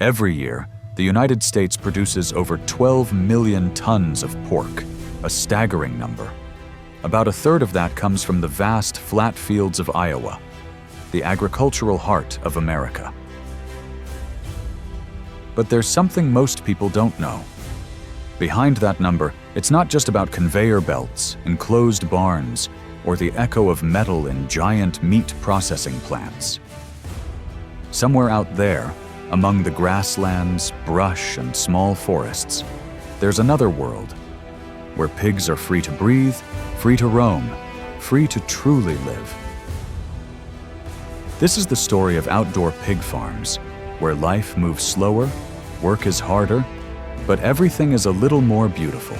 Every year, the United States produces over 12 million tons of pork, a staggering number. About a third of that comes from the vast flat fields of Iowa, the agricultural heart of America. But there's something most people don't know. Behind that number, it's not just about conveyor belts, enclosed barns, or the echo of metal in giant meat processing plants. Somewhere out there, among the grasslands, brush, and small forests, there's another world where pigs are free to breathe, free to roam, free to truly live. This is the story of outdoor pig farms, where life moves slower, work is harder, but everything is a little more beautiful.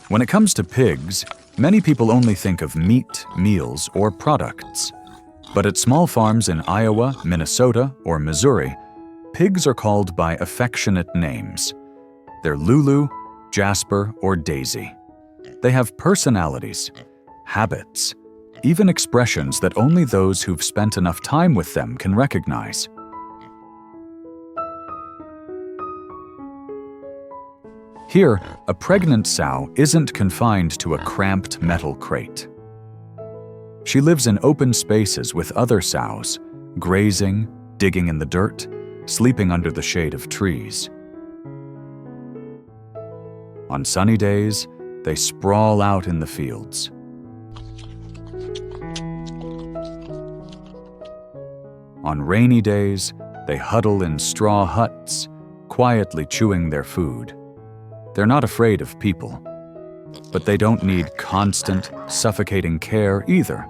When it comes to pigs, many people only think of meat, meals, or products. But at small farms in Iowa, Minnesota, or Missouri, pigs are called by affectionate names. They're Lulu, Jasper, or Daisy. They have personalities, habits, even expressions that only those who've spent enough time with them can recognize. Here, a pregnant sow isn't confined to a cramped metal crate. She lives in open spaces with other sows, grazing, digging in the dirt, sleeping under the shade of trees. On sunny days, they sprawl out in the fields. On rainy days, they huddle in straw huts, quietly chewing their food. They're not afraid of people, but they don't need constant, suffocating care either.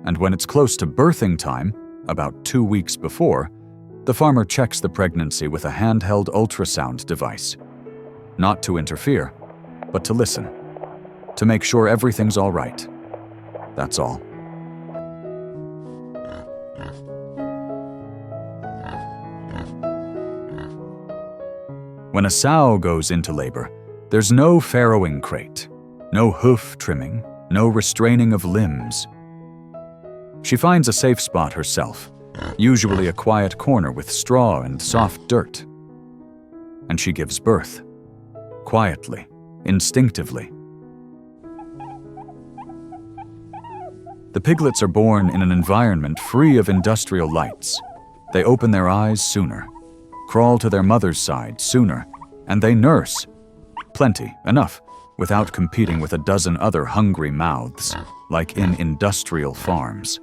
And when it's close to birthing time, about 2 weeks before, the farmer checks the pregnancy with a handheld ultrasound device. Not to interfere, but to listen, to make sure everything's all right. That's all. When a sow goes into labor, there's no farrowing crate, no hoof trimming, no restraining of limbs. She finds a safe spot herself, usually a quiet corner with straw and soft dirt. And she gives birth, quietly, instinctively. The piglets are born in an environment free of industrial lights. They open their eyes sooner, crawl to their mother's side sooner, and they nurse. Plenty, enough, without competing with a dozen other hungry mouths, like in industrial farms.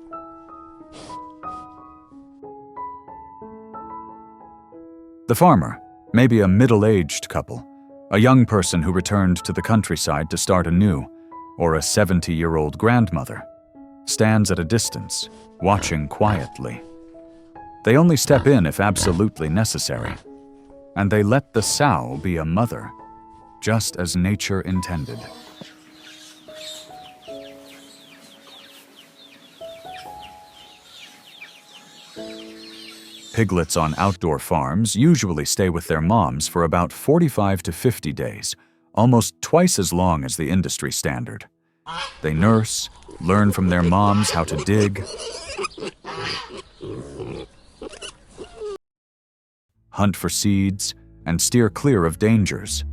The farmer, maybe a middle-aged couple, a young person who returned to the countryside to start anew, or a 70-year-old grandmother, stands at a distance, watching quietly. They only step in if absolutely necessary, and they let the sow be a mother, just as nature intended. Piglets on outdoor farms usually stay with their moms for about 45 to 50 days, almost twice as long as the industry standard. They nurse, learn from their moms how to dig, hunt for seeds, and steer clear of dangers.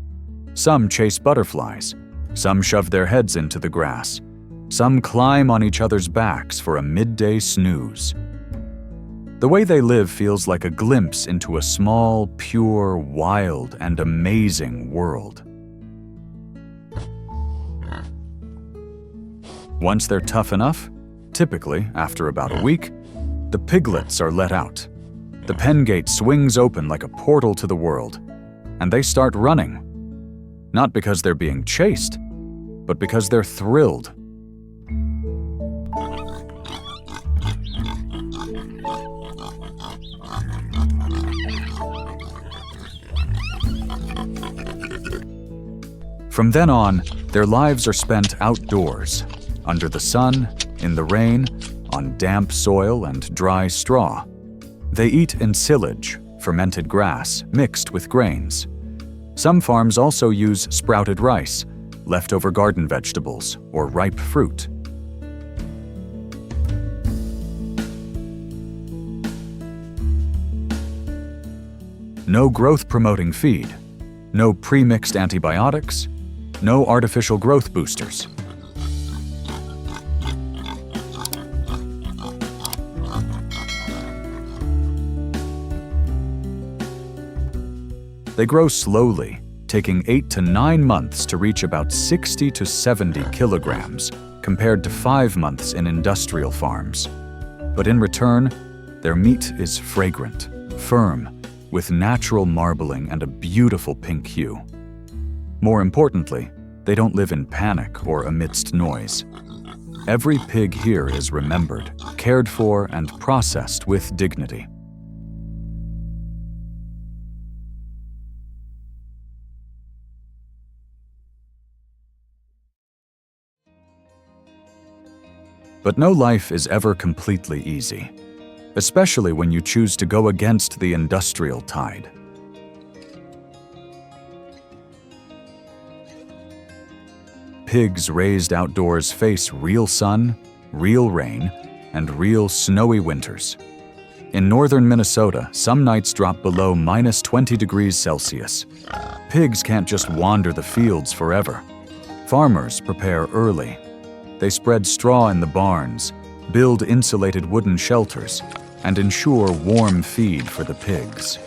Some chase butterflies, some shove their heads into the grass, some climb on each other's backs for a midday snooze. The way they live feels like a glimpse into a small, pure, wild, and amazing world. Once they're tough enough, typically after about a week, the piglets are let out. The pen gate swings open like a portal to the world, and they start running. Not because they're being chased, but because they're thrilled. From then on, their lives are spent outdoors, under the sun, in the rain, on damp soil and dry straw. They eat ensilage, fermented grass, mixed with grains. Some farms also use sprouted rice, leftover garden vegetables, or ripe fruit. No growth-promoting feed, no pre-mixed antibiotics, no artificial growth boosters. They grow slowly, taking 8 to 9 months to reach about 60 to 70 kilograms, compared to 5 months in industrial farms. But in return, their meat is fragrant, firm, with natural marbling and a beautiful pink hue. More importantly, they don't live in panic or amidst noise. Every pig here is remembered, cared for, and processed with dignity. But no life is ever completely easy, especially when you choose to go against the industrial tide. Pigs raised outdoors face real sun, real rain, and real snowy winters. In northern Minnesota, some nights drop below -20 degrees Celsius. Pigs can't just wander the fields forever. Farmers prepare early. They spread straw in the barns, build insulated wooden shelters, and ensure warm feed for the pigs.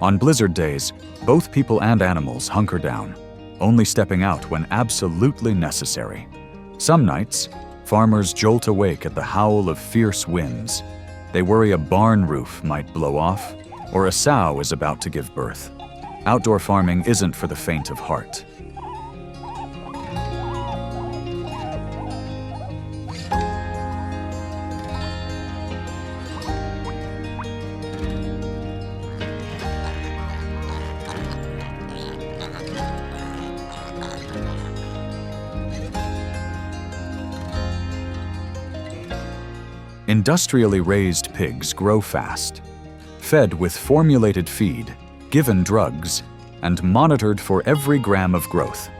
On blizzard days, both people and animals hunker down, only stepping out when absolutely necessary. Some nights, farmers jolt awake at the howl of fierce winds. They worry a barn roof might blow off, or a sow is about to give birth. Outdoor farming isn't for the faint of heart. Industrially raised pigs grow fast, fed with formulated feed, given drugs, and monitored for every gram of growth.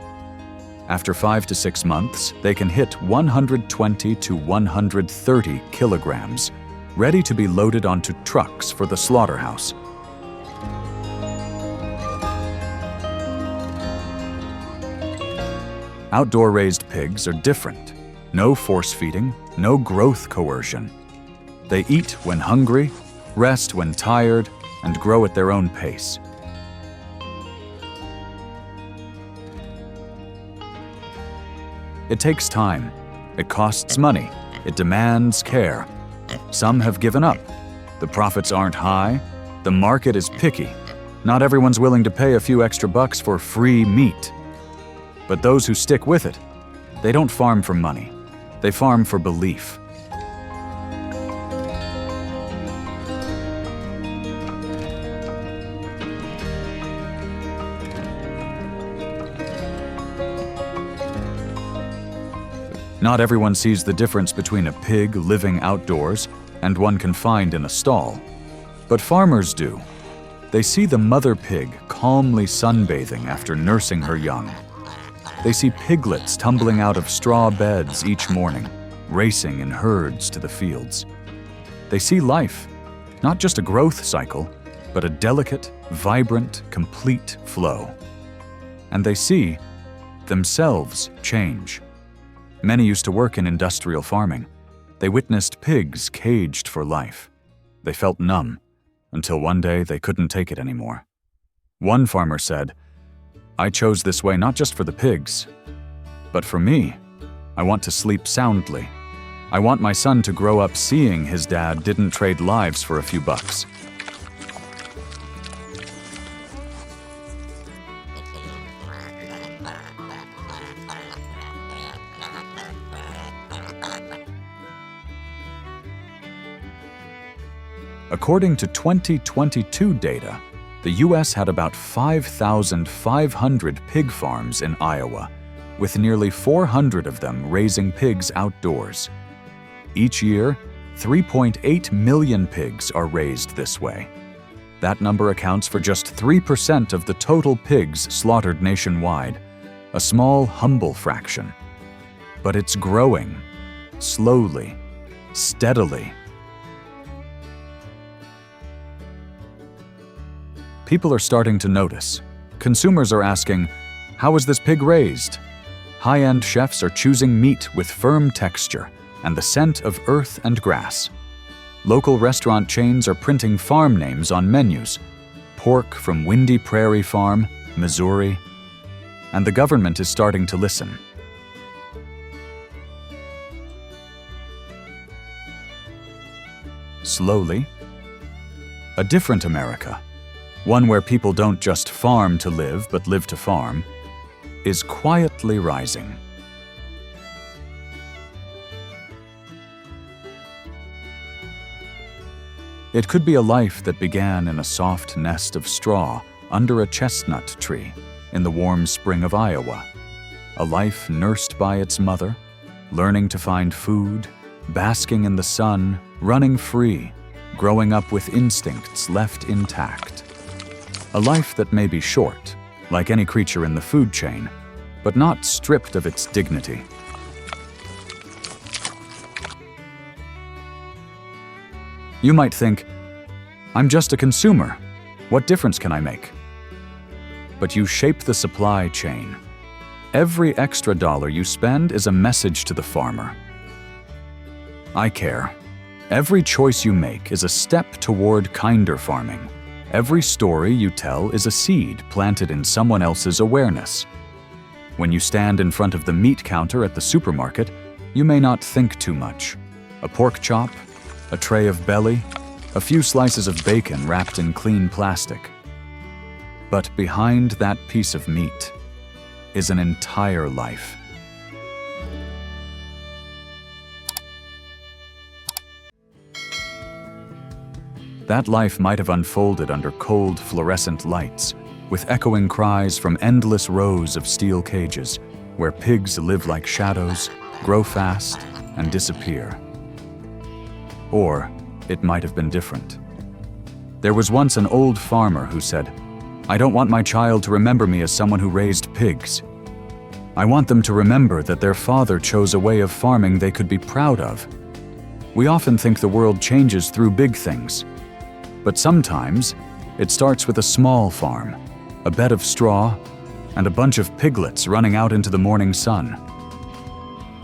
After 5 to 6 months, they can hit 120 to 130 kilograms, ready to be loaded onto trucks for the slaughterhouse. Outdoor-raised pigs are different. No force feeding, no growth coercion. They eat when hungry, rest when tired, and grow at their own pace. It takes time. It costs money. It demands care. Some have given up. The profits aren't high. The market is picky. Not everyone's willing to pay a few extra bucks for free meat. But those who stick with it, they don't farm for money. They farm for belief. Not everyone sees the difference between a pig living outdoors and one confined in a stall. But farmers do. They see the mother pig calmly sunbathing after nursing her young. They see piglets tumbling out of straw beds each morning, racing in herds to the fields. They see life, not just a growth cycle, but a delicate, vibrant, complete flow. And they see themselves change. Many used to work in industrial farming. They witnessed pigs caged for life. They felt numb, until one day they couldn't take it anymore. One farmer said, "I chose this way not just for the pigs, but for me. I want to sleep soundly. I want my son to grow up seeing his dad didn't trade lives for a few bucks." According to 2022 data, the U.S. had about 5,500 pig farms in Iowa, with nearly 400 of them raising pigs outdoors. Each year, 3.8 million pigs are raised this way. That number accounts for just 3% of the total pigs slaughtered nationwide, a small, humble fraction. But it's growing, slowly, steadily. People are starting to notice. Consumers are asking, how is this pig raised? High-end chefs are choosing meat with firm texture and the scent of earth and grass. Local restaurant chains are printing farm names on menus. Pork from Windy Prairie Farm, Missouri. And the government is starting to listen. Slowly, a different America, one where people don't just farm to live but live to farm, is quietly rising. It could be a life that began in a soft nest of straw under a chestnut tree in the warm spring of Iowa. A life nursed by its mother, learning to find food, basking in the sun, running free, growing up with instincts left intact. A life that may be short, like any creature in the food chain, but not stripped of its dignity. You might think, I'm just a consumer. What difference can I make? But you shape the supply chain. Every extra dollar you spend is a message to the farmer. I care. Every choice you make is a step toward kinder farming. Every story you tell is a seed planted in someone else's awareness. When you stand in front of the meat counter at the supermarket, you may not think too much. A pork chop, a tray of belly, a few slices of bacon wrapped in clean plastic. But behind that piece of meat is an entire life. That life might have unfolded under cold fluorescent lights, with echoing cries from endless rows of steel cages, where pigs live like shadows, grow fast, and disappear. Or it might have been different. There was once an old farmer who said, I don't want my child to remember me as someone who raised pigs. I want them to remember that their father chose a way of farming they could be proud of. We often think the world changes through big things, but sometimes it starts with a small farm, a bed of straw, and a bunch of piglets running out into the morning sun.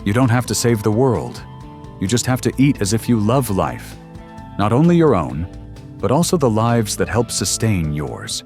You don't have to save the world. You just have to eat as if you love life, not only your own, but also the lives that help sustain yours.